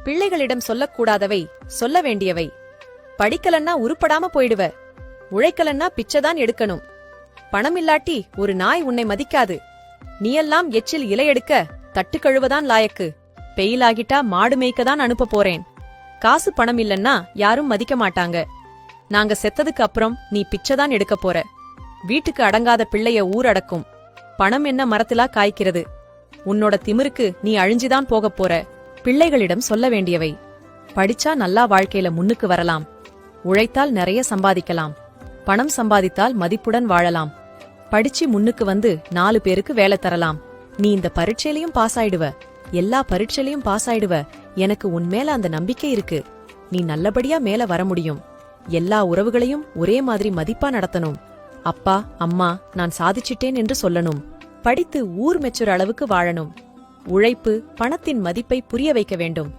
பிள்ளைகளிடம் சொல்லக்கூடாதவை சொல்ல வேண்டியவை. படிக்கலன்னா உருப்படாம போயிடுவ. உழைக்கலன்னா பிச்சைதான் எடுக்கணும். பணமில்லாட்டி ஒரு நாய் உன்னை மதிக்காது. நீயெல்லாம் எச்சில் இலையெடுக்க தட்டு கழுவதான் லாயக்கு. பெயிலாகிட்டா மாடு மேய்க்கதான் அனுப்ப போறேன். காசு பணம் இல்லன்னா யாரும் மதிக்க மாட்டாங்க. நாங்க செத்ததுக்கு அப்புறம் நீ பிச்சைதான் எடுக்க போற. வீட்டுக்கு அடங்காத பிள்ளைய ஊர் அடக்கும். பணம் என்ன மரத்திலா காய்க்கிறது? உன்னோட திமிருக்கு நீ அழிஞ்சுதான் போகப் போற. பிள்ளைகளிடம் சொல்ல வேண்டியவை. படிச்சா நல்லா வாழ்க்கையில முன்னுக்கு வரலாம். உழைத்தால் நிறைய சம்பாதிக்கலாம். பணம் சம்பாதித்தால் மதிப்புடன் வாழலாம். படிச்சு முன்னுக்கு வந்து 4 பேருக்கு வேலை தரலாம். நீ இந்த பரீட்சையிலையும் பாஸ் ஆயிடுவ. எல்லா பரீட்சையிலையும் பாஸ் ஆயிடுவ. எனக்கு உன்மேல அந்த நம்பிக்கை இருக்கு. நீ நல்லபடியா மேல வர முடியும். எல்லா உறவுகளையும் ஒரே மாதிரி மதிப்பா நடத்தணும். அப்பா அம்மா நான் சாதிச்சிட்டேன் என்று சொல்லணும். படித்து ஊர் மெச்சுற அளவுக்கு வாழணும். உழைப்பு பணத்தின் மதிப்பை புரிய வைக்க வேண்டும்.